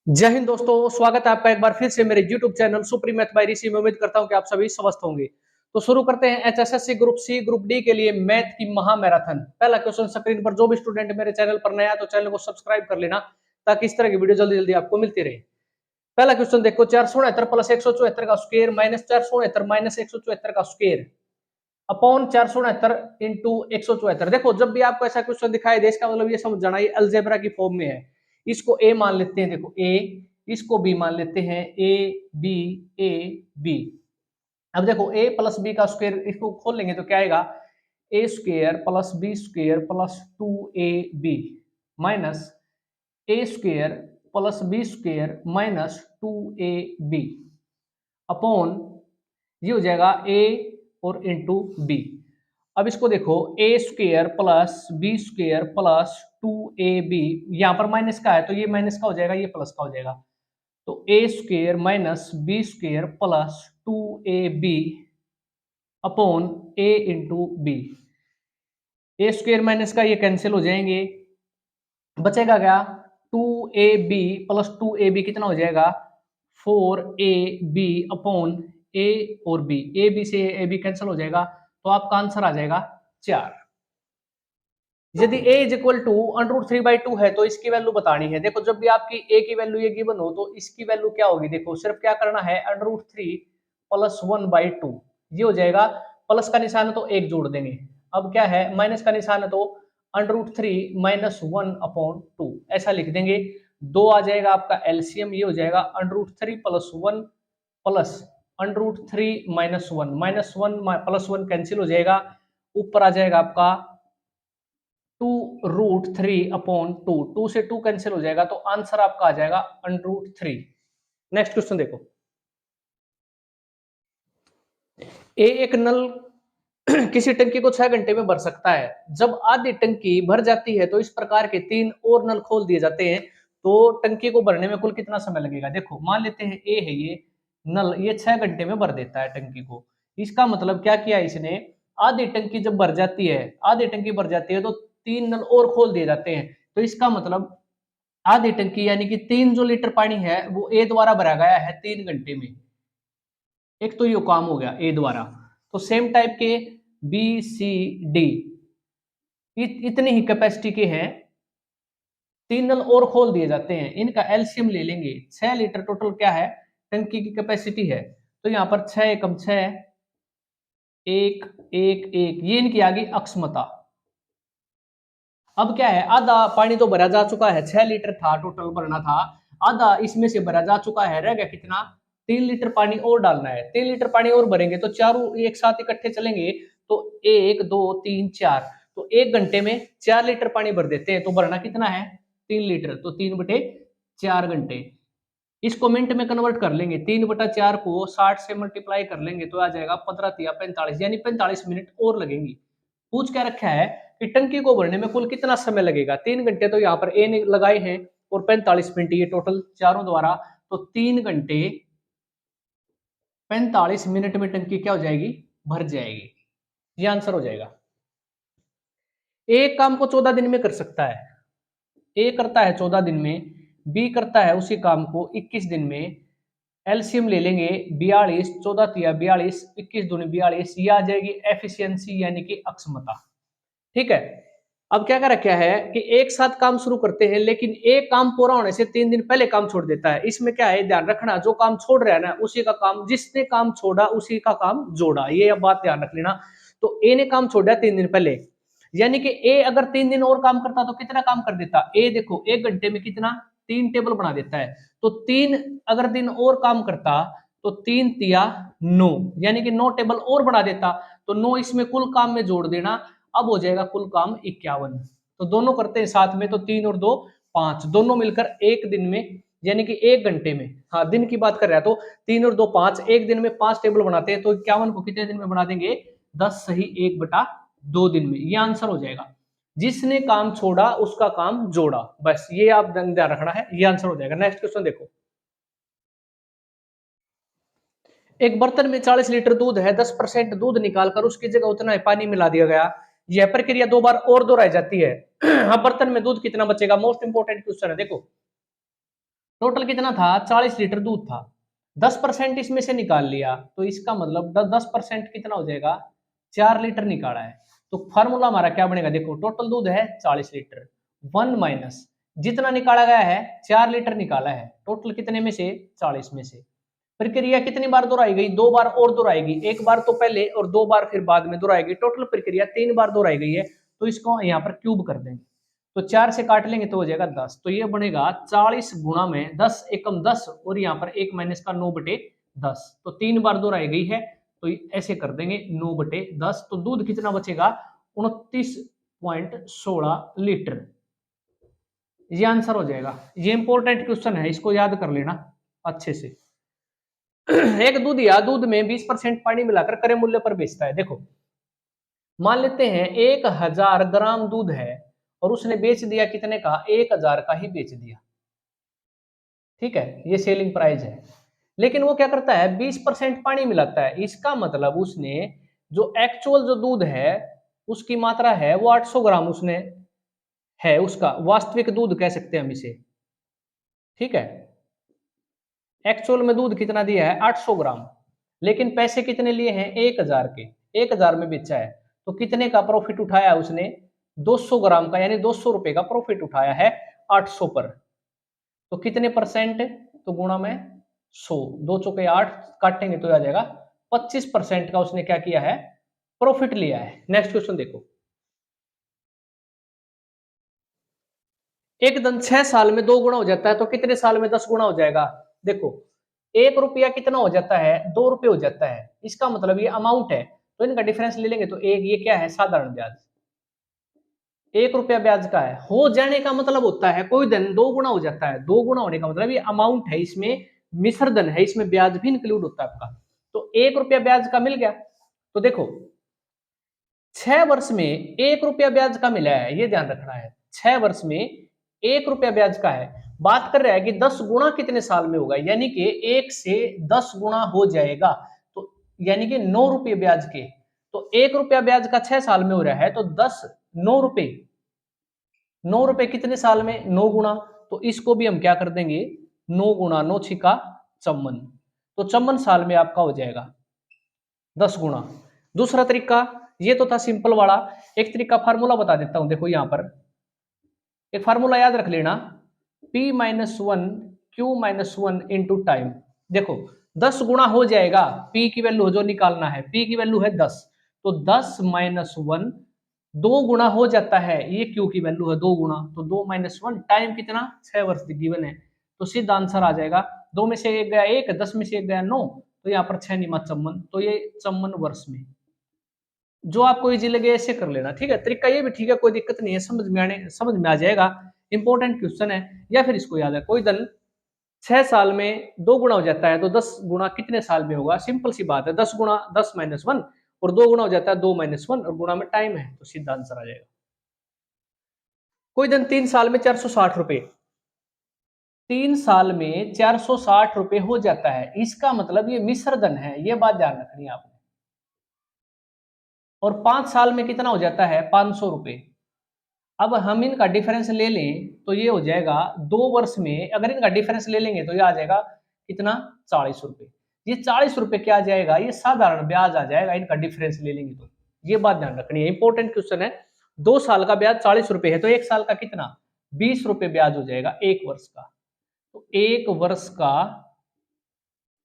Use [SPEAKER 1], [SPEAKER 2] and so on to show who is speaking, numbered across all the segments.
[SPEAKER 1] जय हिंद दोस्तों, स्वागत है आपका एक बार फिर से मेरे YouTube channel supreme math by Rishi में। उम्मीद करता हूं कि आप सभी स्वस्थ होंगे। तो शुरू करते हैं HSSC group C group D के लिए मैथ की महा मैराथन। पहला क्वेश्चन स्क्रीन पर। जो भी स्टूडेंट मेरे चैनल पर नया है तो चैनल को सब्सक्राइब कर लेना ताकि इस तरह की वीडियो जल्दी जल्दी आपको मिलती रहे। पहला क्वेश्चन देखो, 469 प्लस 174 का स्क्वायर माइनस 469 माइनस 174 का स्क्वायर अपॉन 469 इंटू 174। देखो, जब भी आपको ऐसा क्वेश्चन दिखाई दे इसका मतलब ये समझ जाना ये अलजेब्रा की फॉर्म में है। इसको ए मान लेते हैं, देखो ए, इसको बी मान लेते हैं, ए बी ए बी। अब देखो ए प्लस बी का स्क्वायर इसको खोल लेंगे तो क्या आएगा, A square plus B square plus 2ab minus A square plus B square minus 2ab upon ये हो जाएगा ए और इंटू बी। अब इसको देखो, A square plus B square plus 2ab, यहाँ पर माइनस का है तो ये माइनस का हो जाएगा, ये प्लस का हो जाएगा। तो A square minus B square plus 2ab upon A into B. A square minus का ये कैंसिल हो जाएंगे, बचेगा क्या, 2ab प्लस 2ab कितना हो जाएगा, 4ab अपॉन ए और बी। ए बी से ए बी कैंसिल हो जाएगा तो आपका आंसर आ जाएगा 4। यदि a इज इक्वल टू √3/2 है तो इसकी वैल्यू बतानी है। देखो, जब भी आपकी a की वैल्यू ये गिवन हो तो इसकी वैल्यू क्या होगी, देखो सिर्फ क्या करना है, √3 प्लस 1/2 ये हो जाएगा। प्लस का निशान है तो एक जोड़ देंगे। अब क्या है, माइनस का निशान है तो √3 माइनस 1/2 ऐसा लिख देंगे। दो आ जाएगा आपका एलसीएम, ये हो जाएगा √3 plus 1 plus √3 minus 1 minus 1 plus 1 cancel हो जाएगा। ऊपर आ जाएगा आपका 2√3/2, 2 से 2 कैंसिल हो जाएगा तो आंसर आपका आ जाएगा √3। नेक्स्ट क्वेश्चन देखो, ए एक नल किसी टंकी को 6 घंटे में भर सकता है। जब आधी टंकी भर जाती है तो इस प्रकार के 3 और नल खोल दिए जाते हैं तो टंकी को भरने में कुल कितना समय लगेगा। देखो, मान लेते हैं ए है ये नल, ये 6 घंटे में भर देता है टंकी को। इसका मतलब क्या किया इसने, आधी टंकी जब भर जाती है, आधी टंकी भर जाती है तो 3 नल और खोल दिए जाते हैं। तो इसका मतलब आधी टंकी यानी कि 3 जो लीटर पानी है वो ए द्वारा भरा गया है 3 घंटे में। एक तो ये काम हो गया ए द्वारा। तो सेम टाइप के बी सी डी इतनी ही कैपेसिटी के हैं, 3 नल और खोल दिए जाते हैं। इनका एलसीएम ले लेंगे, 6 लीटर टोटल क्या है टंकी की कैपेसिटी है। तो यहाँ पर 6 एकम 6, 1 1 1, ये इनकी आ गई अक्षमता। अब क्या है, आधा पानी तो भरा जा चुका है, 6 लीटर था टोटल भरना था, आधा इसमें से भरा जा चुका है, रह गया कितना, 3 लीटर पानी और डालना है। 3 लीटर पानी और भरेंगे तो चारों एक साथ इकट्ठे चलेंगे तो 1 2 3 4, तो 1 घंटे में 4 लीटर पानी भर देते हैं। तो भरना कितना है, 3 लीटर, तो 3/4 घंटे। इसको मिनट में कन्वर्ट कर लेंगे, 3/4 को 60 से मल्टीप्लाई कर लेंगे तो आ जाएगा 15 45, यानी 45 मिनट और लगेंगी। पूछ क्या रखा है कि टंकी को भरने में कुल कितना समय लगेगा। 3 घंटे तो यहाँ पर ए ने लगाए हैं और 45 मिनट ये टोटल चारों द्वारा, तो 3 घंटे 45 मिनट में टंकी क्या हो जाएगी, भर जाएगी। ये आंसर हो जाएगा। एक काम को 14 दिन में कर सकता है, ए करता है 14 दिन में, बी करता है उसी काम को 21 दिन में। एलसीएम ले लेंगे, 42 14 तिया 42, 21 दूनी 42, ये आ जाएगी एफिशिएंसी यानी कि अक्षमता। ठीक है। अब क्या कर रखा है कि एक साथ काम शुरू करते हैं लेकिन एक काम पूरा होने से 3 दिन पहले काम छोड़ देता है। इसमें क्या है, ध्यान रखना, जो काम छोड़ रहा है ना उसी का काम, जिसने काम छोड़ा उसी का काम जोड़ा, ये अब बात ध्यान रख लेना। तो ए ने काम छोड़ा 3 दिन पहले, यानी कि ए अगर 3 दिन और काम करता तो कितना काम कर देता। ए देखो 1 घंटे में कितना, 3 टेबल बना देता है। तो 3 अगर दिन और काम करता तो 3 तिया 9, यानी कि 9 टेबल और बना देता। तो 9 इसमें कुल काम में जोड़ देना, अब हो जाएगा कुल काम 51। तो दोनों करते हैं साथ में तो 3 और 2 5, दोनों मिलकर एक दिन में यानी कि 1 घंटे में, हाँ दिन की बात कर रहा है तो 3 और 2 5, एक दिन में 5 टेबल बनाते हैं तो 51 को कितने दिन में बना देंगे, 10 सही 1/2 दिन में। ये आंसर हो जाएगा। जिसने काम छोड़ा उसका काम जोड़ा, बस ये आप ध्यान रखना है, ये आंसर हो जाएगा। नेक्स्ट क्वेश्चन देखो, एक बर्तन में 40 लीटर दूध है, 10% दूध निकालकर उसकी जगह उतना ही पानी मिला दिया गया। यह प्रक्रिया 2 बार और दोहराई जाती है। अब बर्तन में दूध कितना बचेगा, मोस्ट इंपोर्टेंट क्वेश्चन है। देखो टोटल कितना था, 40 लीटर दूध था, 10% इसमें से निकाल लिया तो इसका मतलब 10% कितना हो जाएगा, 4 लीटर निकाला है। तो फार्मूला हमारा क्या बनेगा, देखो टोटल दूध है 40 लीटर, 1 - जितना निकाला गया है 4 लीटर निकाला है, टोटल कितने में से, 40 में से। प्रक्रिया कितनी बार दोहराई गई, 2 बार और दोहराएगी, एक बार तो पहले और 2 बार फिर बाद में दोहराएगी, टोटल प्रक्रिया 3 बार दोहराई गई है। तो इसको यहाँ पर क्यूब कर देंगे, तो 4 से काट लेंगे तो हो जाएगा 10, तो ये बनेगा 40 गुणा में 10 एकम 10 और यहाँ पर 1 माइनस का 9/10, तो 3 बार दोहराई गई है, तो ऐसे कर देंगे 9/10, तो दूध कितना बचेगा, 29.16 लीटर। ये आंसर हो जाएगा। ये इंपॉर्टेंट क्वेश्चन है, इसको याद कर लेना अच्छे से। एक दूधिया दूध में 20% पानी मिलाकर क्रय मूल्य पर बेचता है। देखो मान लेते हैं 1000 ग्राम दूध है और उसने बेच दिया कितने का, 1000 का ही बेच दिया, ठीक है, ये सेलिंग प्राइस है। लेकिन वो क्या करता है, 20% पानी मिलाता है, इसका मतलब उसने जो एक्चुअल जो दूध है उसकी मात्रा है वो 800 ग्राम उसने है, उसका वास्तविक दूध कह सकते हैं हम इसे, ठीक है। एक्चुअल में दूध कितना दिया है, 800 ग्राम, लेकिन पैसे कितने लिए हैं, 1000 के, 1000 में बेचा है, तो कितने का प्रॉफिट उठाया उसने, 200 ग्राम का, यानी 200 रुपए का प्रॉफिट उठाया है 800 पर। तो कितने परसेंट, तो गुणा में 100, 2 चौके 8, काटेंगे तो आ जाएगा 25% का उसने क्या किया है, प्रॉफिट लिया है। नेक्स्ट क्वेश्चन देखो, एक धन 6 साल में 2 गुना हो जाता है तो कितने साल में 10 गुना हो जाएगा। देखो 1 रुपया कितना हो जाता है, 2 रुपये हो जाता है, इसका मतलब ये अमाउंट है, तो इनका डिफरेंस ले लेंगे तो एक ये क्या है, साधारण ब्याज, 1 रुपया ब्याज का है। हो जाने का मतलब होता है कोई धन 2 गुना हो जाता है, 2 गुना होने का मतलब ये अमाउंट है, इसमें मिश्र धन है, इसमें ब्याज भी इंक्लूड होता है आपका। तो 1 रुपया ब्याज का मिल गया, तो देखो 6 वर्ष में 1 रुपया ब्याज का मिला है, ये ध्यान रखना है, 6 वर्ष में 1 रुपया ब्याज का है। बात कर रहा है कि 10 गुना कितने साल में होगा, यानी कि 1 से 10 गुना हो जाएगा, तो यानी कि 9 रुपये ब्याज के, तो 1 रुपया ब्याज का 6 साल में हो रहा है, तो 10 9 रुपये, 9 रुपये कितने साल में, 9 गुना, तो इसको भी हम क्या कर देंगे, 9 गुना 9 छिका चौवन, तो 54 साल में आपका हो जाएगा 10 गुना। दूसरा तरीका ये तो था सिंपल वाला, एक तरीका फार्मूला बता देता हूं, देखो यहां पर एक फार्मूला याद रख लेना, P-1 Q-1 इंटू टाइम। देखो 10 गुना हो जाएगा, P की वैल्यू जो निकालना है, P की वैल्यू है 10, तो 10 - 1 2 गुना हो जाता है, ये Q की वैल्यू है 2 गुना, तो 2 - 1 टाइम कितना, 6 वर्ष गिवन है, तो सीधा आंसर आ जाएगा, 2 में से 1 गया 1, 10 में से 1 गया 9, तो यहाँ पर 6 निमा 54, तो ये 54 वर्ष में। जो आपको इजी लगे ऐसे कर लेना, ठीक है, तरीका ये भी ठीक है, कोई दिक्कत नहीं है, समझ में आ जाएगा, इंपॉर्टेंट क्वेश्चन है। या फिर इसको याद है, कोई धन 6 साल में 2 गुना हो जाता है तो 10 गुना कितने साल में होगा, सिंपल सी बात है, 10 गुना 10 - 1 और 2 गुना हो जाता है 2 - 1 और गुणा में टाइम है, तो सीधा आंसर आ जाएगा। कोई धन 3 साल में 460 रुपए, 3 साल में 460 रुपए हो जाता है, इसका मतलब ये मिश्र धन है, ये बात ध्यान रखनी है आपने। और 5 साल में कितना हो जाता है, 500 रुपए। अब हम इनका डिफरेंस ले लें तो ये हो जाएगा 2 वर्ष में, अगर इनका डिफरेंस ले लेंगे तो ये आ जाएगा कितना, 40 रुपए। ये 40 रुपए क्या आ जाएगा, ये साधारण ब्याज आ जाएगा, इनका डिफरेंस ले लेंगे तो। ये बात ध्यान रखनी है, इंपॉर्टेंट क्वेश्चन है। 2 साल का ब्याज 40 रुपए है, तो 1 साल का कितना, 20 रुपए ब्याज हो जाएगा 1 वर्ष का। तो 1 वर्ष का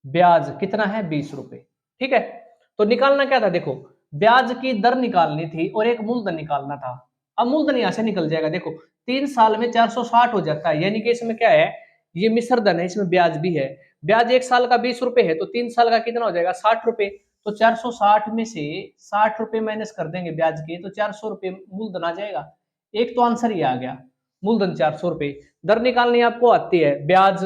[SPEAKER 1] ब्याज कितना है, 20 रुपए, ठीक है। तो निकालना क्या था, देखो ब्याज की दर निकालनी थी और एक मूलधन निकालना था। अब मूलधन यहां से निकल जाएगा, देखो 3 साल में 460 हो जाता है, यानी कि इसमें क्या है, ये मिश्र धन है, इसमें ब्याज भी है। ब्याज 1 साल का 20 रुपए है, तो 3 साल का कितना हो जाएगा, 60 रुपए। तो 460 में से 60 रुपए माइनस कर देंगे ब्याज के, तो 400 रुपए मूलधन आ जाएगा। एक तो आंसर ये आ गया, मूलधन 400 रुपए। दर निकालनी आपको आती है, ब्याज,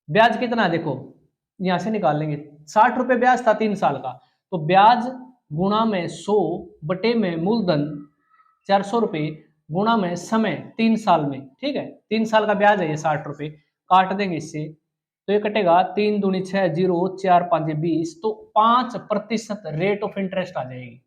[SPEAKER 1] ब्याज कितना है देखो, यहां से निकाल लेंगे, 60 रुपए ब्याज था 3 साल का, तो ब्याज गुणा में 100 बटे में मूलधन 400 रुपए गुणा में समय 3 साल में, ठीक है, 3 साल का ब्याज है ये 60 रुपए, काट देंगे इससे, तो ये कटेगा 3 दूनी 6, 0 4 5 20, तो 5% रेट ऑफ इंटरेस्ट आ जाएगी,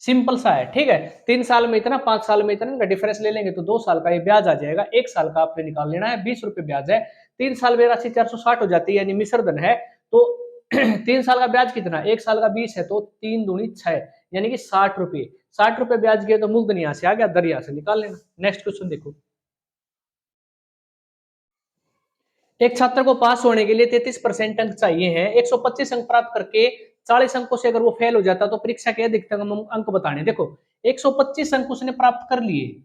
[SPEAKER 1] सिंपल सा है, ठीक है। 3 साल में इतना, 5 साल में इतना, डिफरेंस ले लेंगे तो 2 साल का ये ब्याज आ जाएगा। 1 साल का आपने निकाल लेना है, 20 रुपए ब्याज है। 3 साल में राशि 460 हो जाती है, यानी मिश्रधन है तो 3 साल का ब्याज कितना, 1 साल का 20 है तो 3 दूनी 6, यानी कि 60 रुपए। 60 रुपए ब्याज के तो मूलधन यहाँ से आ गया, दर यहाँ से निकाल लेना। नेक्स्ट क्वेश्चन देखो। एक छात्र को पास होने के लिए 33% अंक चाहिए हैं। 125 अंक प्राप्त करके 40 अंकों से अगर वो फेल हो जाता तो परीक्षा के अधिकतम अंक बताने। देखो 125 अंक उसने प्राप्त कर लिए,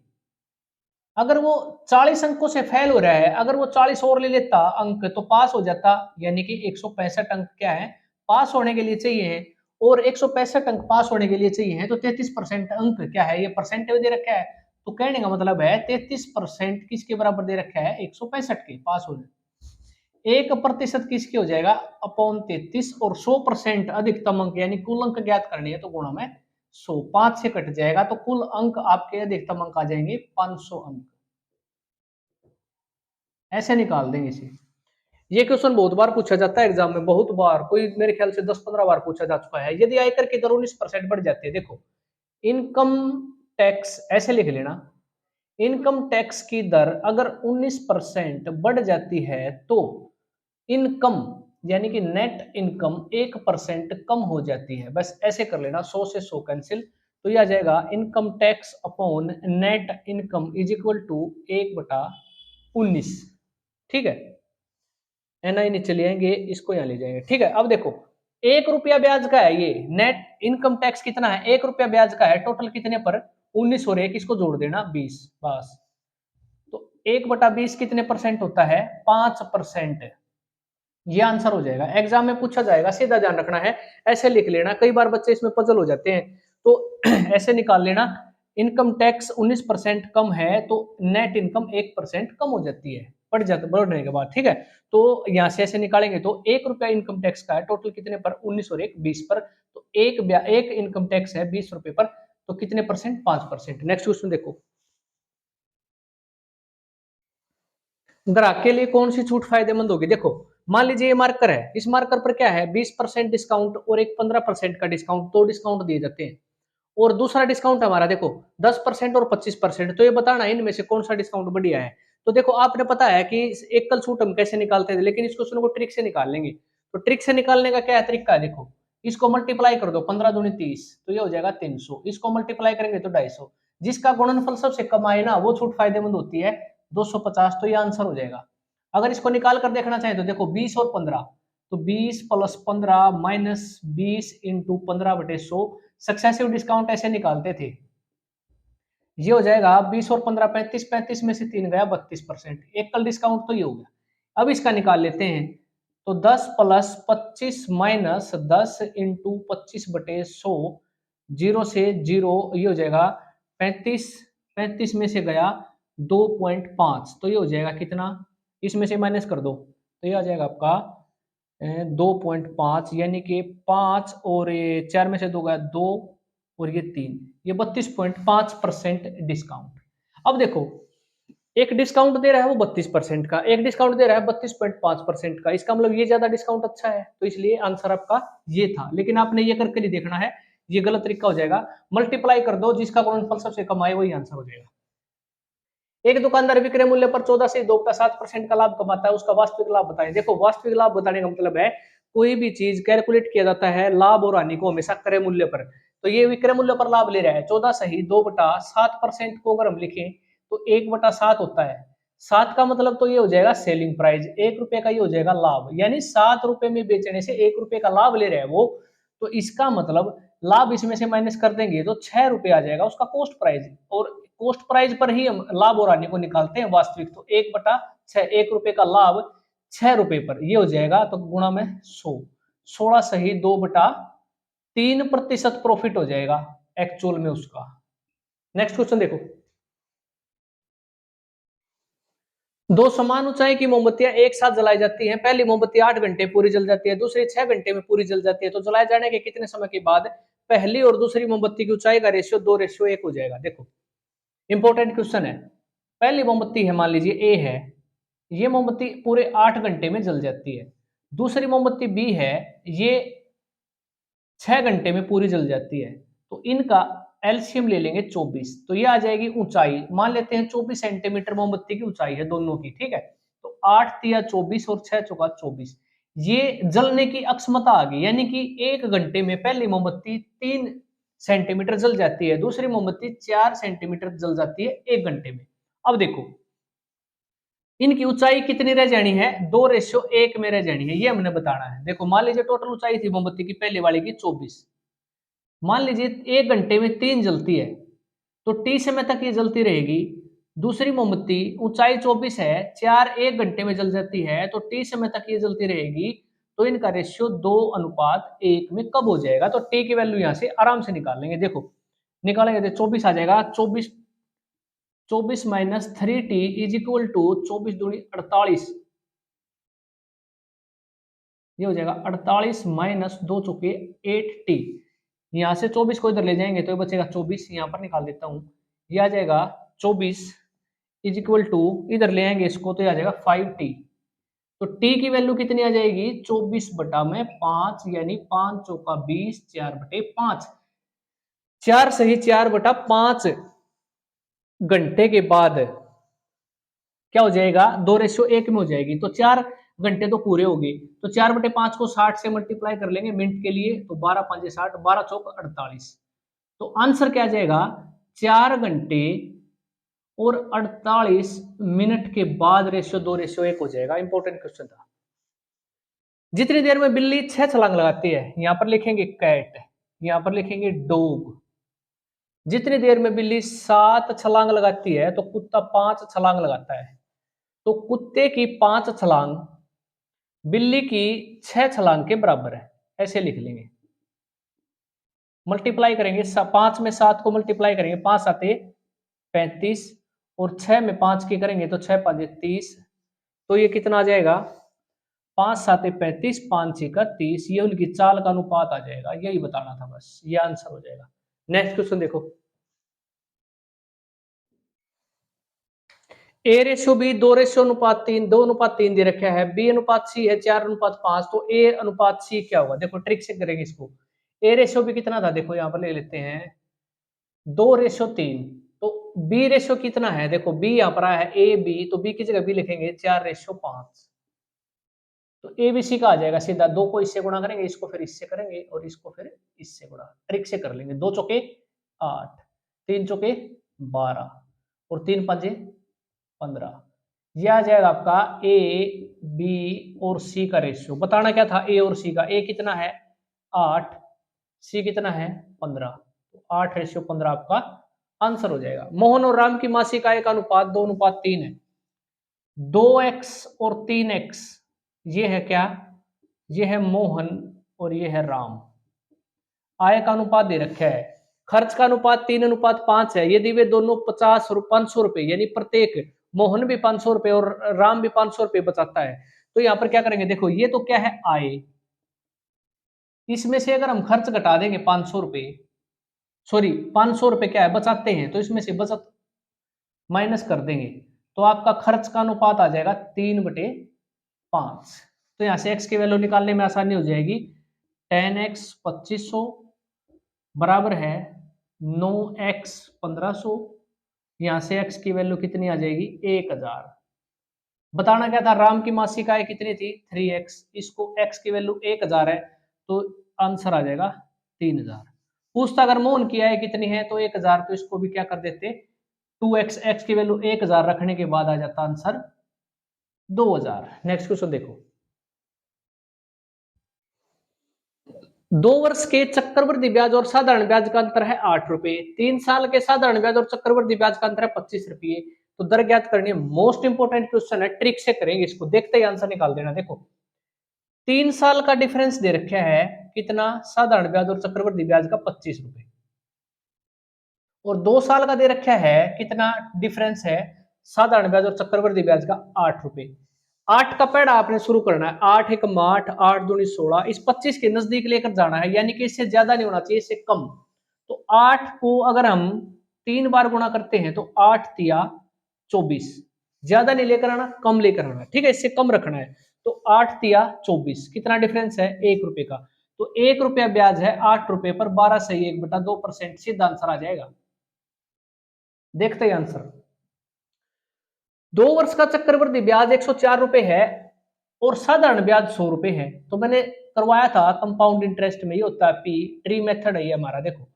[SPEAKER 1] अगर वो 40 अंकों से फेल हो रहा है, अगर वो 40 और ले लेता अंक तो पास हो जाता, यानी कि 165 अंक क्या है पास होने के लिए चाहिए है। और 165 अंक पास होने के लिए चाहिए है तो 33% अंक क्या है, ये परसेंटेज दे रखा है। तो कहने का मतलब है 33% किसके बराबर दे रखा है, 165 के पास होने। 1% किसके हो जाएगा अपॉन 33, और 100% अधिकतम अंक यानी कुल अंक ज्ञात करनी है तो गुणा में 100, 5 से कट जाएगा तो कुल अंक आपके अधिकतम अंक आ जाएंगे 500 अंक। ऐसे निकाल देंगे इसे। ये क्वेश्चन बहुत बार पूछा जाता है एग्जाम में, बहुत बार, कोई मेरे ख्याल से 10-15 बार पूछा जा चुका है। यदि आयकर की दर 19% बढ़ जाती है, देखो इनकम टैक्स ऐसे लिख लेना, इनकम टैक्स की दर अगर 19% बढ़ जाती है तो इनकम यानी कि नेट इनकम 1% कम हो जाती है। बस ऐसे कर लेना, 100 से 100 कैंसिल, तो यह आ जाएगा income tax upon net income is equal to 1/19। ठीक है, एनआई नीचे ले आएंगे, इसको यहाँ ले जाएंगे। ठीक है, अब देखो 1 रुपया ब्याज का है, ये नेट इनकम टैक्स कितना है, 1 रुपया ब्याज का है, टोटल कितने पर 19 और 1 इसको जोड़ देना 20, बस। तो 1/20 कितने परसेंट होता है, 5%। ये आंसर हो जाएगा, एग्जाम में पूछा जाएगा, सीधा ध्यान रखना है, ऐसे लिख लेना। कई बार बच्चे इसमें पजल हो जाते हैं तो ऐसे निकाल लेना, इनकम टैक्स 19% कम है तो नेट इनकम 1% कम हो जाती है, बढ़ जाता बढ़ने के बाद। ठीक है, तो यहां से ऐसे निकालेंगे तो 1 रुपया इनकम टैक्स का है, टोटल कितने पर 19 और 1 20 पर, तो एक इनकम टैक्स है 20 रुपए पर, तो कितने परसेंट 5%। नेक्स्ट क्वेश्चन देखो, ग्राहक के लिए कौन सी छूट फायदेमंद होगी। देखो मान लीजिए ये मार्कर है, इस मार्कर पर क्या है 20% डिस्काउंट और एक 15% का डिस्काउंट, दो डिस्काउंट दिए जाते हैं। और दूसरा डिस्काउंट हमारा देखो 10% और 25%, तो ये बताना इनमें से कौन सा डिस्काउंट बढ़िया है। तो देखो आपने पता है कि एकल छूट हम कैसे निकालते थे, लेकिन इस क्वेश्चन को ट्रिक से निकाल लेंगे। तो ट्रिक से निकालने का क्या है तरीका है, देखो इसको मल्टीप्लाई कर दो, 15 दूनी 30, तो ये हो जाएगा 300, इसको मल्टीप्लाई करेंगे तो 250, जिसका गुणनफल सबसे कम आए ना वो छूट फायदेमंद होती है 250, तो ये आंसर हो जाएगा। अगर इसको निकाल कर देखना चाहे तो देखो 20 और 15, तो 20 plus 15 minus 20 into 15/100, successive discount ऐसे निकालते थे। ये हो जाएगा 20 और 15 35, 35 में से 3 गया 32%, एकल डिस्काउंट तो ये हो गया। अब इसका निकाल लेते हैं, तो 10 प्लस 25 माइनस 10 इंटू 25/100, 0 से 0, ये हो जाएगा 35, 35 में से गया 2.5, तो ये हो जाएगा कितना, इसमें से माइनस कर दो तो ये आ जाएगा आपका 2.5, यानी कि 5 और ये 4 में से 2 गया 2 और ये 3, ये 32.5% डिस्काउंट। अब देखो एक डिस्काउंट दे रहा है वो 32% का, एक डिस्काउंट दे रहा है 32.5% का, इसका मतलब ये ज्यादा डिस्काउंट अच्छा है, तो इसलिए आंसर आपका ये था। लेकिन आपने ये करके नहीं देखना है, ये गलत तरीका हो जाएगा। मल्टीप्लाई कर दो, जिसका गुणनफल सबसे कम आए वही आंसर हो जाएगा। एक दुकानदार विक्रय मूल्य पर 14 से 2.7% का लाभ कमाता है, उसका वास्तविक लाभ बताएं। देखो वास्तविक लाभ बताने का मतलब है कोई भी चीज कैलकुलेट किया जाता है लाभ और हानि को हमेशा क्रय मूल्य पर, तो ये विक्रय मूल्य पर लाभ ले रहा है 14 सही 2/7% को अगर हम लिखें तो 1/7 होता है। 7 का मतलब तो ये हो जाएगा सेलिंग प्राइस, 1 रुपए का ये हो जाएगा लाभ, यानी 7 रुपए में बेचने से 1 रुपए का लाभ ले रहे हैं वो, तो इसका मतलब लाभ इसमें से माइनस कर देंगे तो 6 रुपए आ जाएगा उसका कॉस्ट प्राइस, और कॉस्ट प्राइस पर ही हम लाभ और हानि को निकालते हैं वास्तविक, तो 1/6, 1 रुपए का लाभ 6 रुपए पर, ये हो जाएगा तो गुणा में 100, 16 सही 2/3% प्रॉफिट हो जाएगा एक्चुअल में उसका। नेक्स्ट क्वेश्चन देखो, दो समान ऊंचाई की मोमबत्तियां एक साथ जलाई जाती हैं, पहली मोमबत्ती 8 घंटे पूरी जल जाती है, दूसरी 6 घंटे में पूरी जल जाती है, तो जलाए जाने के कितने समय के बाद पहली और दूसरी मोमबत्ती की ऊंचाई का रेशियो 2:1 हो जाएगा। देखो इंपॉर्टेंट क्वेश्चन है, पहली मोमबत्ती है मान लीजिए ए है, ये मोमबत्ती पूरे 8 घंटे में जल जाती है, दूसरी मोमबत्ती बी है, ये 6 घंटे में पूरी जल जाती है, तो इनका एलसीएम ले लेंगे 24, तो ये आ जाएगी ऊंचाई, मान लेते हैं 24 सेंटीमीटर मोमबत्ती की ऊंचाई है दोनों की, ठीक है। तो 8 तिया 24 और 6 चौका 24, ये जलने की अक्षमता आ गई, यानी कि 1 घंटे में पहली मोमबत्ती 3 सेंटीमीटर जल जाती है, दूसरी मोमबत्ती 4 सेंटीमीटर जल जाती है 1 घंटे में। अब देखो इनकी ऊंचाई कितनी रह जानी है, 2:1 में रह जानी है, ये हमने बताना है। देखो मान लीजिए टोटल ऊंचाई थी मोमबत्ती की पहले वाली की 24, मान लीजिए 1 घंटे में 3 जलती है, तो टी समय तक ये जलती रहेगी। दूसरी मोमबत्ती ऊंचाई 24 है, 4 1 घंटे में जल जाती है, तो टी समय तक ये जलती रहेगी। तो इनका रेशियो 2:1 में कब हो जाएगा, तो टी की वैल्यू यहां से आराम से निकाल लेंगे। देखो निकालेंगे तो 24 आ जाएगा, 24 minus 3t is equal to 24 दूनी 48, ये हो जाएगा 48 माइनस 2 चौके 8t। यहां से 24 को इधर ले जाएंगे तो ये बचेगा 24, यहां पर निकाल देता हूं, ये आ जाएगा 24 इज इक्वल टू, इधर ले आएंगे इसको तो ये आ जाएगा 5t। तो t की वैल्यू कितनी आ जाएगी, 24 बटा में 5, यानी 5 चौका 20, 4 बटे 5, 4 सही 4 बटा 5 घंटे के बाद क्या हो जाएगा, 2:1 में हो जाएगी। तो 4 घंटे तो पूरे हो गए, तो 4/5 को 60 से मल्टीप्लाई कर लेंगे मिनट के लिए, तो 12 5 60, 12 चौक 48। तो आंसर क्या आ जाएगा, 4 घंटे और 48 मिनट के बाद रेशियो 2:1 हो जाएगा। इंपॉर्टेंट क्वेश्चन था। जितनी देर में बिल्ली 6 छलांग लगाती है, यहां पर लिखेंगे कैट, यहां पर लिखेंगे डॉग। जितनी देर में बिल्ली 7 छलांग लगाती है, तो कुत्ता 5 छलांग लगाता है। तो कुत्ते की 5 छलांग बिल्ली की 6 छलांग के बराबर है, ऐसे लिख लेंगे। मल्टीप्लाई करेंगे, 5 में 7 को मल्टीप्लाई करेंगे, 5 7 35, और 6 में 5 की करेंगे तो 6 5 30, तो ये कितना आ जाएगा, 5 7 35, 5 6 30, ये उनकी चाल का अनुपात आ जाएगा। यही बताना था बस, ये आंसर हो जाएगा। नेक्स्ट क्वेश्चन देखो, A/B 2:3, 2:3 दे रखा है, B/C है 4:5, तो A/C क्या होगा, देखो ट्रिक से करेंगे इसको। A/B कितना था, देखो यहाँ पर ले लेते हैं 2:3, तो B रेशो कितना है, देखो B यहाँ पर आया है AB, तो B की जगह B लिखेंगे 4:5, तो ABC का आ जाएगा सीधा, 2 को इससे गुणा करेंगे, इसको फिर इससे करेंगे, और इसको फिर इससे गुणा, ट्रिक से कर लेंगे। 2 चौके 8, 3 चौके 12, और 3 पंजे 15, यह आ जाएगा आपका A B और C का रेशियो। बताना क्या था, A और C का, A कितना है 8, C कितना है 15, तो 8:15 आपका आंसर हो जाएगा। मोहन और राम की मासिक आय का अनुपात 2:3 है। 2x और 3x, ये है क्या, ये है मोहन और ये है राम। आय का अनुपात दे रखा है, खर्च का अनुपात 3:5 है। यदि वे दोनों 500 रुपए, यानी प्रत्येक मोहन भी 500 रुपए और राम भी 500 रुपए बचाता है, तो यहां पर क्या करेंगे, देखो ये तो क्या है आय, इसमें से अगर हम खर्च घटा देंगे 500 रुपए, सॉरी 500 रुपए क्या है बचाते हैं, तो इसमें से बचत माइनस कर देंगे, तो आपका खर्च का अनुपात आ जाएगा 3/5। तो यहां से x की वैल्यू निकालने में आसानी हो जाएगी। 10x 2500 बराबर है 9x 1500, यहां से x की वैल्यू कितनी आ जाएगी 1000। बताना क्या था, राम की मासिक आय कितनी थी 3x, इसको x की वैल्यू 1000 है, तो आंसर आ जाएगा 3000। पूछता अगर मोहन की आय कितनी है तो 1000, तो इसको भी क्या कर देते 2x, x की वैल्यू 1000 रखने के बाद आ जाता आंसर 2000। नेक्स्ट क्वेश्चन देखो, 2 वर्ष के चक्रवृद्धि ब्याज और साधारण ब्याज का अंतर है 8 रुपए, 3 साल के साधारण ब्याज और चक्रवृद्धि ब्याज का अंतर है 25 रुपए। तो दर ज्ञात करनी है, मोस्ट इंपोर्टेंट क्वेश्चन है, ट्रिक से करेंगे इसको, देखते ही आंसर निकाल देना। देखो 3 साल का डिफरेंस दे रखा है कितना, साधारण ब्याज और चक्रवृद्धि ब्याज का 25 रुपए, और 2 साल का दे रखा है कितना डिफरेंस है, साधारण ब्याज और चक्रवृद्धि ब्याज का 8 रुपए। 8 का पैड़ा आपने शुरू करना है, 8 एक 8, 8 दूनी 16, इस 25 के नजदीक लेकर जाना है, यानी कि इससे ज्यादा नहीं होना चाहिए, इससे कम। तो 8 को अगर हम 3 बार गुणा करते हैं तो 8 तिया 24, ज्यादा नहीं लेकर आना, कम लेकर आना, ठीक है, इससे कम रखना है। तो 8 तिया 24, कितना डिफरेंस है 1 रुपए का। तो 1 रुपया ब्याज है 8 रुपए पर, 12 सही 1/2%, सीधा आंसर आ जाएगा। देखते हैं आंसर। 2 वर्ष का चक्रवृद्धि ब्याज 104 रुपए है और साधारण ब्याज 100 रुपए है। तो मैंने करवाया था कंपाउंड इंटरेस्ट में, ये होता है पी, ट्री मेथड है ये हमारा। देखो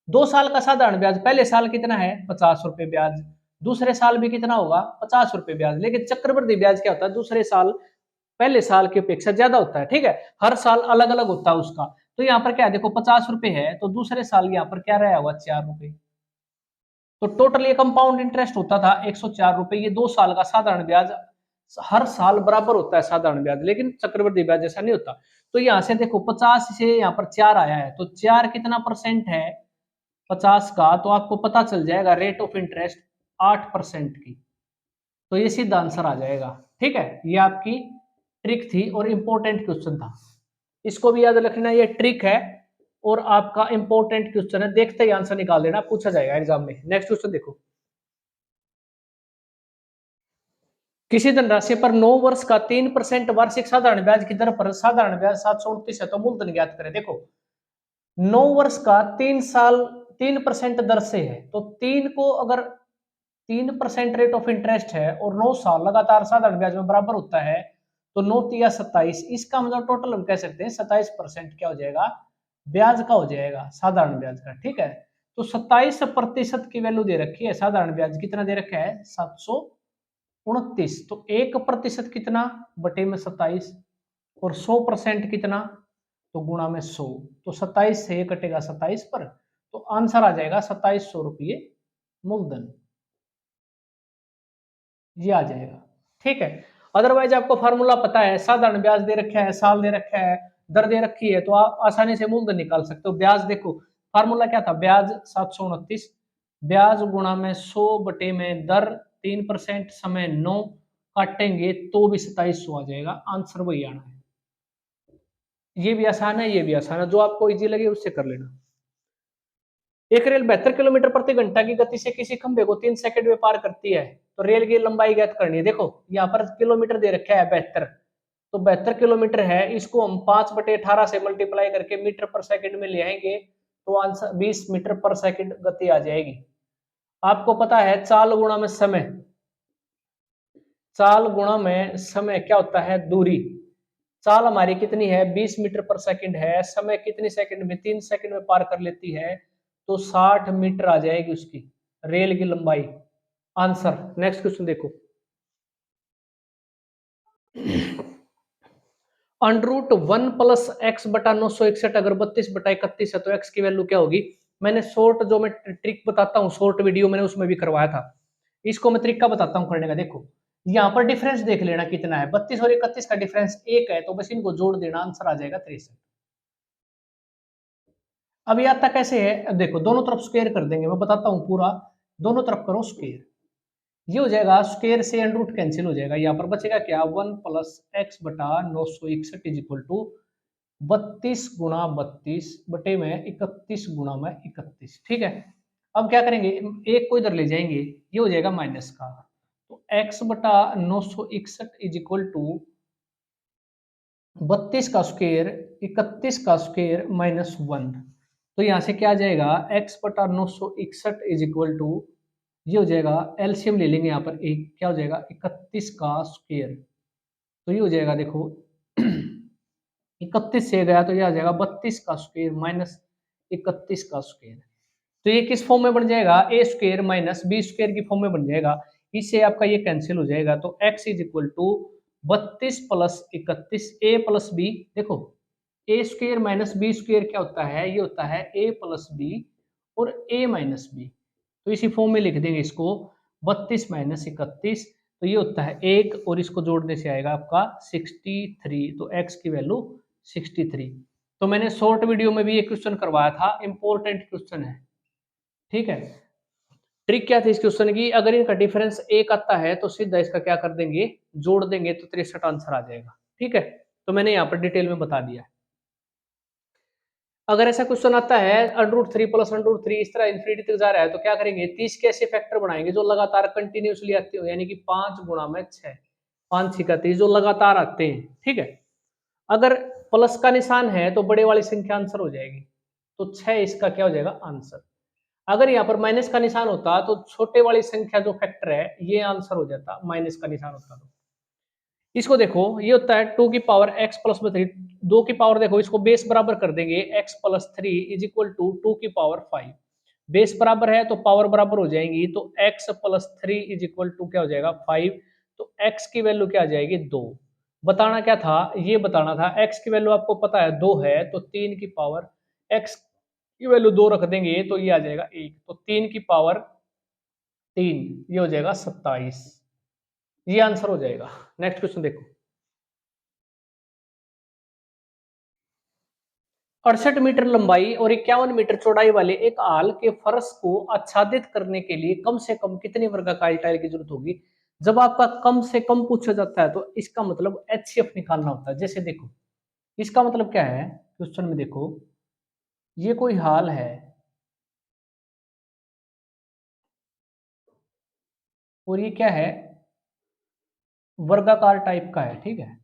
[SPEAKER 1] 2 साल का साधारण ब्याज, पहले साल कितना है 50 रुपए ब्याज, दूसरे साल भी कितना होगा 50 रुपए ब्याज। लेकिन चक्रवृद्धि ब्याज क्या होता है, दूसरे साल पहले साल की अपेक्षा ज्यादा होता है। ठीक है, हर साल अलग अलग होता है उसका। तो यहाँ पर क्या है, देखो 50 रुपए है तो दूसरे साल यहाँ पर क्या रहा होगा 4 रुपए। तो टोटल ये कंपाउंड इंटरेस्ट होता था 104 रुपए। ये 2 साल का साधारण ब्याज हर साल बराबर होता है साधारण ब्याज, लेकिन चक्रवृद्धि ब्याज ऐसा नहीं होता। तो यहाँ से देखो 50 से यहाँ पर 4 आया है, तो 4 कितना परसेंट है 50 का, तो आपको पता चल जाएगा रेट ऑफ इंटरेस्ट 8% की। तो ये सीधा आंसर आ जाएगा। ठीक है, ये आपकी ट्रिक थी और इंपॉर्टेंट क्वेश्चन था, इसको भी याद रखना, ये ट्रिक है और आपका इंपॉर्टेंट क्वेश्चन है। देखते ही आंसर निकाल देना, पूछा जाएगा एग्जाम में। नेक्स्ट क्वेश्चन देखो, किसी धनराशि पर 9 वर्ष का 3% वार्षिक साधारण ब्याज की दर पर साधारण ब्याज 729 है, तो मूलधन ज्ञात करें। देखो 9 वर्ष का 3 साल 3% दर से है, तो 3 को अगर 3% रेट ऑफ इंटरेस्ट है और 9 साल लगातार साधारण ब्याज में बराबर होता है, तो 9 तिया 27, इसका मतलब टोटल हम कह सकते हैं 27% क्या हो जाएगा ब्याज का हो जाएगा, साधारण ब्याज का। ठीक है, तो 27% की वैल्यू दे रखी है, साधारण ब्याज कितना दे रखा है 729, तो 1% कितना बटे में 27 और 100% कितना, तो गुणा में 100, तो 27 से कटेगा 27 पर, तो आंसर आ जाएगा 2700 रुपये मूलधन, ये आ जाएगा। ठीक है, अदरवाइज आपको फार्मूला पता है, साधारण ब्याज दे रखा है, साल दे रखा है, दर दे रखी है, तो आप आसानी से मूलधन निकाल सकते हो। ब्याज देखो फार्मूला क्या था, ब्याज 729, ब्याज गुणा में 100 बटे में दर 3% समय 9 काटेंगे तो भी 2700 आ जाएगा, आंसर वही आना है। ये भी आसान है, ये भी आसान है, जो आपको इजी लगे उससे कर लेना। एक रेल 72 किलोमीटर प्रति घंटा की गति से किसी खंभे को 3 सेकंड में पार करती है, तो रेल की लंबाई ज्ञात करनी है। देखो यहाँ पर किलोमीटर दे रखा है 72, तो 72 किलोमीटर है, इसको हम 5/18 से मल्टीप्लाई करके मीटर पर सेकंड में ले आएंगे, तो आंसर 20 मीटर पर सेकंड गति आ जाएगी। आपको पता है चाल गुणा में समय, चाल गुणा में समय क्या होता है दूरी। चाल हमारी कितनी है 20 मीटर पर सेकंड है, समय कितनी सेकंड में 3 सेकंड में पार कर लेती है, तो 60 मीटर आ जाएगी उसकी रेल की लंबाई, आंसर। नेक्स्ट क्वेश्चन देखो, अंडरूट 1+x/961 अगर 32/31 है तो x की वैल्यू क्या होगी। मैंने शॉर्ट जो मैं ट्रिक बताता हूँ, शॉर्ट वीडियो मैंने उसमें भी करवाया था, इसको मैं तरीका बताता हूँ करने का। देखो यहाँ पर डिफरेंस देख लेना कितना है, 32 और 31 का डिफरेंस 1 है, तो बस इनको जोड़ देना, आंसर आ जाएगा 63। अब ये आता कैसे है, अब देखो दोनों तरफ स्क्वायर कर देंगे, मैं बताता हूँ पूरा, दोनों तरफ करो स्क्वायर, ये हो जाएगा स्क्वायर से अंडर कैंसिल हो जाएगा, यहाँ पर बचेगा क्या 1+x/961 इज इक्वल टू 32 × 32 बटे में 31 × 31। ठीक है, अब क्या करेंगे, एक को इधर ले जाएंगे, ये हो जाएगा माइनस का, तो x/961 इज इक्वल टू 32 का स्क्वायर 31 का स्क्वायर -1, तो यहाँ से क्या आ जाएगा x/961 इज इक्वल टू, ये हो जाएगा एलसीएम ले लेंगे यहाँ पर, एक क्या हो जाएगा 31 का स्क्वायर, तो ये हो जाएगा देखो 31 से गया तो ये आ जाएगा 32 का स्क्वायर माइनस 31 का स्क्वायर, तो ये किस फॉर्म में बन जाएगा ए स्क्वायर माइनस बी स्क्वायर की फॉर्म में बन जाएगा, इससे आपका ये कैंसिल हो जाएगा, तो x is equal to 32 + 31 a + b। देखो A square minus B square क्या होता है, ये होता है a + b और a - b, तो इसी फॉर्म में लिख देंगे इसको 32 - 31, तो ये होता है 1 और इसको जोड़ने से आएगा आपका 63, तो x की वैल्यू 63। तो मैंने शॉर्ट वीडियो में भी एक क्वेश्चन करवाया था, इंपॉर्टेंट क्वेश्चन है। ठीक है, ट्रिक क्या थी इस क्वेश्चन की, अगर इनका डिफरेंस 1 आता है तो सीधा इसका क्या कर देंगे जोड़ देंगे, तो 63 आंसर आ जाएगा। ठीक है, तो मैंने यहाँ पर डिटेल में बता दिया। अगर ऐसा क्वेश्चन आता है √3 + √3 इस तरह इंफिनिटी तक जा रहा है, तो क्या करेंगे 30 के ऐसे फैक्टर बनाएंगे जो लगातार कंटिन्यूसली आते हो, यानी कि 5 × 6 5 × 6 30 जो लगातार आते हैं। ठीक है, अगर प्लस का निशान है तो बड़े वाली संख्या आंसर हो जाएगी, तो 6 इसका क्या हो जाएगा आंसर। अगर यहाँ पर माइनस का निशान होता तो छोटे वाली संख्या जो फैक्टर है ये आंसर हो जाता, माइनस का निशान होता तो। इसको देखो, ये होता है 2 की पावर x प्लस 3, 2 की पावर देखो इसको बेस बराबर कर देंगे, x plus 3 is equal to 2 की पावर 5। बेस बराबर है तो पावर बराबर हो जाएंगी, तो x plus 3 is equal to क्या हो जाएगा 5। तो x की वैल्यू क्या आ जाएगी 2। बताना क्या था, ये बताना था x की वैल्यू आपको पता है 2 है, तो 3 की पावर x की वैल्यू 2 रख देंगे तो ये आ जाएगा 1, तो 3 की पावर 3 ये हो जाएगा 27, ये आंसर हो जाएगा। नेक्स्ट क्वेश्चन देखो, 68 मीटर लंबाई और 51 मीटर चौड़ाई वाले एक हाल के फर्श को आच्छादित करने के लिए कम से कम कितनी वर्गाकार टाइल की जरूरत होगी। जब आपका कम से कम पूछा जाता है तो इसका मतलब एचसीएफ निकालना होता है। जैसे देखो, इसका मतलब क्या है, क्वेश्चन में देखो, ये कोई हाल है और ये क्या है, वर्गाकार टाइप का है, ठीक है।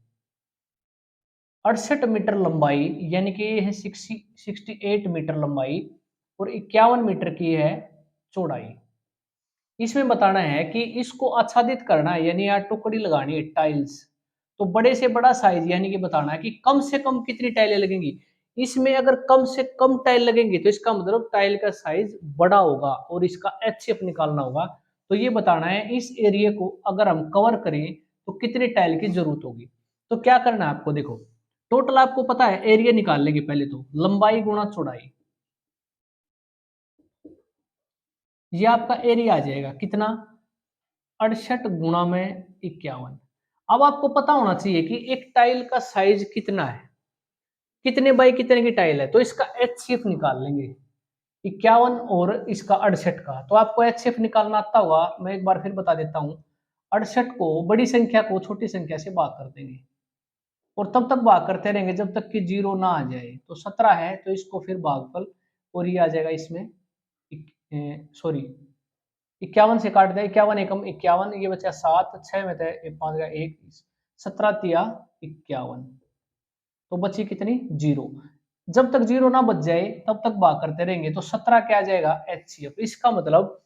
[SPEAKER 1] 68 मीटर लंबाई यानी कि ये है 68 मीटर लंबाई और 51 मीटर की है चौड़ाई। इसमें बताना है कि इसको आच्छादित करना है, यानी यहाँ टुकड़ी लगानी है टाइल्स। तो बड़े से बड़ा साइज यानी कि बताना है कि कम से कम कितनी टाइलें लगेंगी। इसमें अगर कम से कम टाइल लगेंगी तो इसका मतलब टाइल का साइज बड़ा होगा और इसका एचसीएफ निकालना होगा। तो ये बताना है इस एरिया को अगर हम कवर करें तो कितनी टाइल की जरूरत होगी। तो क्या करना है आपको, देखो टोटल आपको पता है, एरिया निकाल लेंगे पहले तो, लंबाई गुणा चौड़ाई, ये आपका एरिया आ जाएगा कितना, 68 गुणा में 51। अब आपको पता होना चाहिए कि एक टाइल का साइज कितना है, कितने बाई कितने की टाइल है, तो इसका एचसीएफ निकाल लेंगे, 51 और इसका 68 का। तो आपको एचसीएफ निकालना आता होगा, मैं एक बार फिर बता देता हूँ। 68 को बड़ी संख्या को छोटी संख्या से भाग कर देंगे और तब तक भाग करते रहेंगे जब तक कि जीरो ना आ जाए। तो 17 है तो इसको फिर भागफल, और ये आ जाएगा इसमें, सॉरी 51 से काट दिया, 51 एकम 51, ये बचा 7, 6 में थे 5 का 1, 17 तिया 51, तो बची कितनी जीरो। जब तक जीरो ना बच जाए तब तक भाग करते रहेंगे, तो 17 क्या आ जाएगा एचसीएफ। इसका मतलब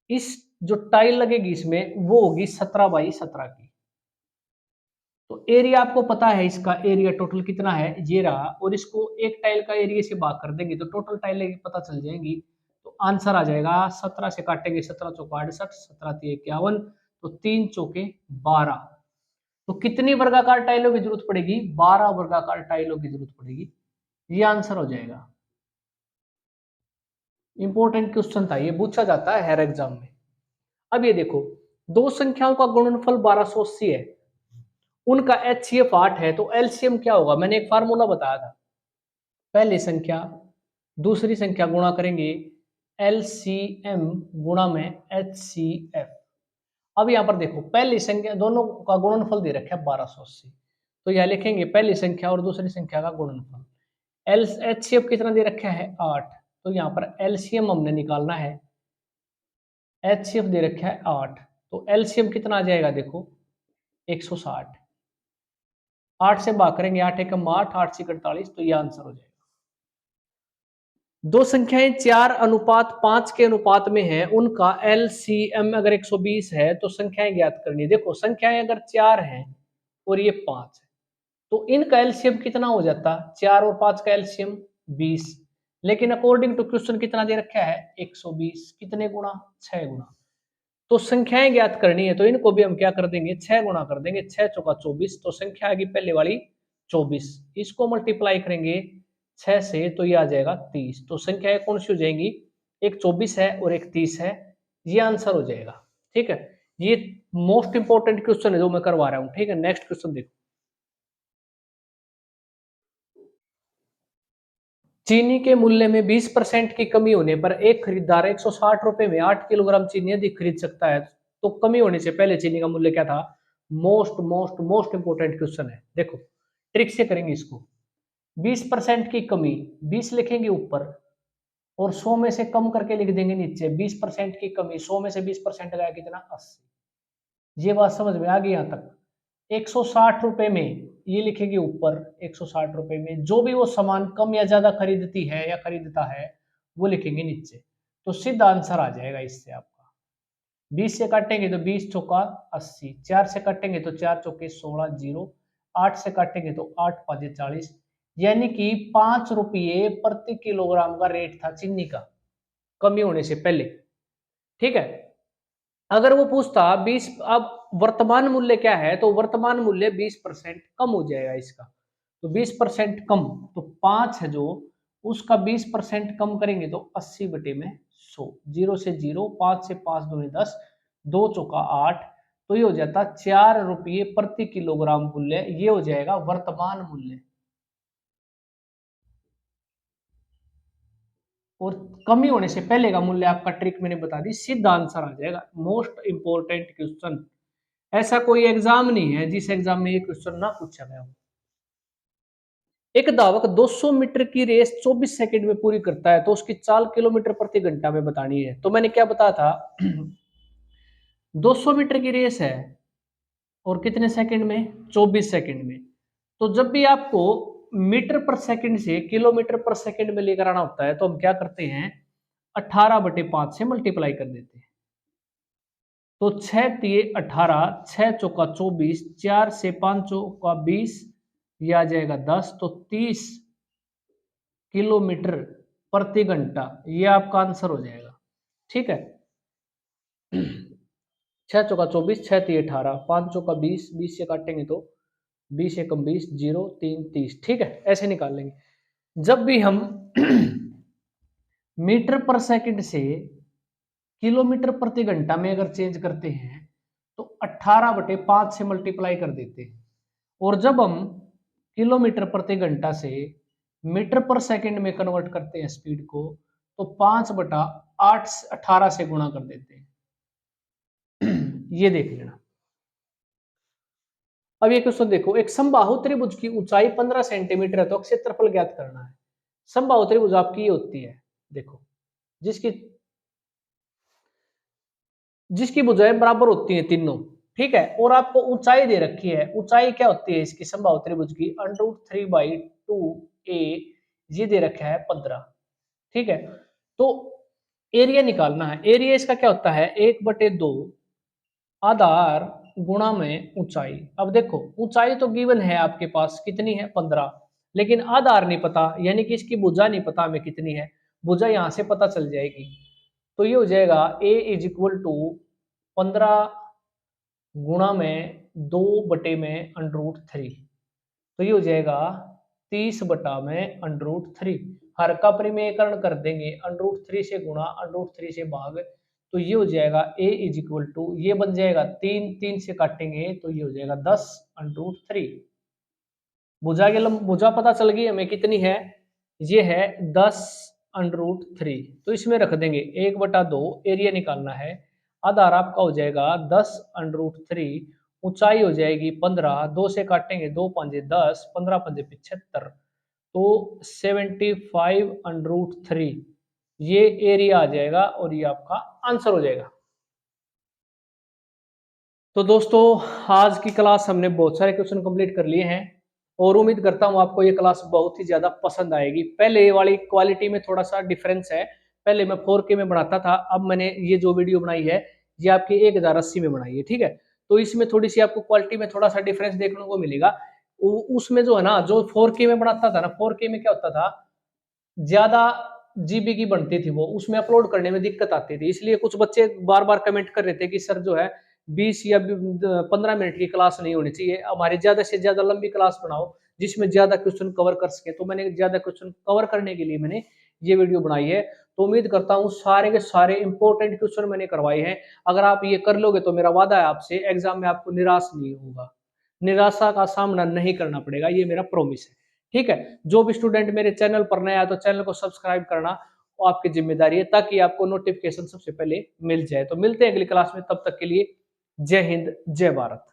[SPEAKER 1] इस जो टाइल लगेगी इसमें वो होगी 17/17 की। तो एरिया आपको पता है, इसका एरिया टोटल कितना है ये रहा, और इसको एक टाइल का एरिया से भाग कर देंगे तो टोटल टाइल पता चल जाएंगी। तो आंसर आ जाएगा 17 से काटेंगे, 17 चौका 68, 17 तिया 51, तो 3 चौके 12। तो कितनी वर्गाकार टाइलों की जरूरत पड़ेगी, 12 वर्गाकार टाइलों की जरूरत पड़ेगी, ये आंसर हो जाएगा। इंपॉर्टेंट क्वेश्चन था, ये पूछा जाता है हर एग्जाम में। अब ये देखो, दो संख्याओं का गुणनफल 1280 है, उनका एचसीएफ 8 है, तो एलसीएम क्या होगा। मैंने एक फार्मूला बताया था, पहली संख्या दूसरी संख्या गुणा करेंगे एलसीएम गुणा में एचसीएफ। अब यहाँ पर देखो, पहली संख्या दोनों का गुणनफल दे रखा है 1280, तो यह लिखेंगे पहली संख्या और दूसरी संख्या का गुणनफल। एल एचसीएफ कितना दे रखा है 8, तो यहाँ पर एलसीएम हमने निकालना है, एचसीएफ दे रखा है 8, तो एलसीएम कितना आ जाएगा देखो 160। 8 से भाग करेंगे, 8 एकम 8, 8 से 48, तो ये आंसर हो जाएगा। दो संख्याएं 4:5 के अनुपात में है, उनका एलसीएम अगर 120 है तो संख्याएं ज्ञात करनी है। देखो संख्याएं अगर 4 हैं और ये 5 है तो इनका एलसीएम कितना हो जाता, 4 और 5 का एलसीएम 20, लेकिन अकॉर्डिंग टू क्वेश्चन कितना दे रखा है 120, कितने गुना 6 गुना। तो संख्याएं ज्ञात करनी है तो इनको भी हम क्या कर देंगे 6 गुना कर देंगे, 6 चौका 24, तो संख्या आएगी पहले वाली 24, इसको मल्टीप्लाई करेंगे 6 से तो ये आ जाएगा 30। तो संख्याएं कौन सी हो जाएंगी, एक 24 है और एक 30 है, ये आंसर हो जाएगा। ठीक है, ये मोस्ट इंपॉर्टेंट क्वेश्चन है जो मैं करवा रहा हूं। ठीक है, नेक्स्ट क्वेश्चन देखो, चीनी के मूल्य में 20% की कमी होने पर एक खरीदार 160 रुपए में 8 किलोग्राम चीनी अधिक खरीद सकता है। तो कमी होने से पहले चीनी का मूल्य क्या था, most most most important question है। देखो ट्रिक से करेंगे इसको, 20% की कमी, 20 लिखेंगे ऊपर और 100 में से कम करके लिख देंगे नीचे। 20% की कमी, 100 में से 20% गया कितना 80। ये बात समझ में आ गई यहाँ तक। 160 रुपए में ये लिखेगी ऊपर 160 रुपए में। जो भी वो सामान कम या ज्यादा खरीदती है या खरीदता है वो लिखेंगे नीचे। तो सीधा आंसर आ जाएगा इससे आपका। 20 से काटेंगे तो 20 चौका 80, 4 से काटेंगे तो 4 चौके 16, जीरो, 8 से काटेंगे तो 8 पाँचे 40, यानी कि 5 रुपये प्रति किलोग्राम का रेट था चीनी का कमी होने से पहले। ठीक है, अगर वो पूछता 20, अब वर्तमान मूल्य क्या है, तो वर्तमान मूल्य 20% कम हो जाएगा इसका। तो 20% कम, तो 5 है जो, उसका 20% कम करेंगे तो 80 बटे में 100, जीरो से जीरो, 5 से 5 दूनी 10, 2 चौका 8, तो ये हो जाता 4 रुपये प्रति किलोग्राम मूल्य। ये हो जाएगा वर्तमान मूल्य। और कमी होने से पहले का मूल्य आपका ट्रिक मैंने बता दी, सीधा आंसर आ जाएगा। मोस्ट इंपोर्टेंट क्वेश्चन, ऐसा कोई एग्जाम नहीं है जिस एग्जाम में ये क्वेश्चन ना पूछा गया हो। एक धावक 200 मीटर की रेस 24 सेकंड में पूरी करता है तो उसकी चाल किलोमीटर प्रति घंटा में बतानी है। तो मैंने क्या बताया था 200 मीटर की रेस है और कितने सेकंड में, 24 सेकंड में। तो जब भी आपको मीटर पर सेकंड से किलोमीटर पर सेकंड में लेकर आना होता है तो हम क्या करते हैं, 18/5 से मल्टीप्लाई कर देते हैं। तो 6 तिये 18, 6 चौका 24, 4 से 5 चौका 20, ये आ जाएगा 10, तो 30 किलोमीटर प्रति घंटा, ये आपका आंसर हो जाएगा। ठीक है, 6 चौका 24, 6 तिये 18, 5 चौका 20, 20 से काटेंगे तो 20 एकम 20, जीरो, 3 30। ठीक है, ऐसे निकाल लेंगे। जब भी हम मीटर पर सेकंड से किलोमीटर प्रति घंटा में अगर चेंज करते हैं तो 18/5 से मल्टीप्लाई कर देते हैं। और जब हम किलोमीटर प्रति घंटा से मीटर पर सेकंड में कन्वर्ट करते हैं स्पीड को, तो 5/8 18 से गुणा कर देते हैं। ये देख लेना। अब ये क्वेश्चन देखो, एक समबाहु त्रिभुज की ऊंचाई 15 सेंटीमीटर है तो क्षेत्रफल ज्ञात करना है। समबाहु त्रिभुज आपकी ये होती है, देखो, जिसकी जिसकी भुजाएं बराबर होती हैं तीनों। ठीक है, और आपको ऊंचाई दे रखी है। ऊंचाई क्या होती है इसकी समबाहु त्रिभुज की, √3/2a, ये दे रखा है 15। ठीक है, तो एरिया निकालना है। एरिया इसका क्या होता है, 1/2 आधार गुणा में ऊंचाई। अब देखो ऊंचाई तो गिवन है आपके पास, कितनी है 15, लेकिन आधार नहीं पता, यानी कि इसकी भुजा नहीं पता हमें कितनी है। भुजा यहां से पता चल जाएगी। तो ये हो जाएगा a = 15 गुणा में 2/√3, तो ये हो जाएगा 30/√3। हर का परिमेयकरण कर देंगे, √3 से गुणा, √3 से भाग, तो ये हो जाएगा a = ये बन जाएगा 3, 3 से काटेंगे तो ये हो जाएगा 10√3। भुजा पता चल गई हमें कितनी है, ये है 10√3। तो इसमें रख देंगे 1/2, एरिया निकालना है। आधार आपका हो जाएगा 10√3, ऊंचाई हो जाएगी 15, 2 से काटेंगे 2 5 10, 15 5 75, तो 75√3 ये एरिया आ जाएगा और ये आपका आंसर हो जाएगा। तो दोस्तों आज की क्लास हमने बहुत सारे क्वेश्चन कंप्लीट कर लिए हैं और उम्मीद करता हूँ आपको ये क्लास बहुत ही ज्यादा पसंद आएगी। पहले वाली क्वालिटी में थोड़ा सा डिफरेंस है, पहले मैं 4K में बनाता था, अब मैंने ये जो वीडियो बनाई है ये आपकी 1080 में बनाई है। ठीक है, तो इसमें थोड़ी सी आपको क्वालिटी में थोड़ा सा डिफरेंस देखने को मिलेगा। उसमें जो है ना, जो 4K में बनाता था ना, 4K में क्या होता था, ज्यादा जीबी की बनती थी वो, उसमें अपलोड करने में दिक्कत आती थी। इसलिए कुछ बच्चे बार बार कमेंट कर रहे थे कि सर जो है 20 या 15 मिनट की क्लास नहीं होनी चाहिए, हमारी ज्यादा से ज्यादा लंबी क्लास बनाओ जिसमें ज्यादा क्वेश्चन कवर कर सके। तो मैंने ज्यादा क्वेश्चन कवर करने के लिए मैंने ये वीडियो बनाई है। तो उम्मीद करता हूँ सारे के सारे इंपॉर्टेंट क्वेश्चन मैंने करवाए हैं। अगर आप ये कर लोगे तो मेरा वादा है आपसे, एग्जाम में आपको निराश नहीं होगा, निराशा का सामना नहीं करना पड़ेगा, ये मेरा प्रॉमिस है। ठीक है, जो भी स्टूडेंट मेरे चैनल पर नया है तो चैनल को सब्सक्राइब करना वो आपकी जिम्मेदारी है, ताकि आपको नोटिफिकेशन सबसे पहले मिल जाए। तो मिलते हैं अगली क्लास में, तब तक के लिए जय हिंद, जय भारत।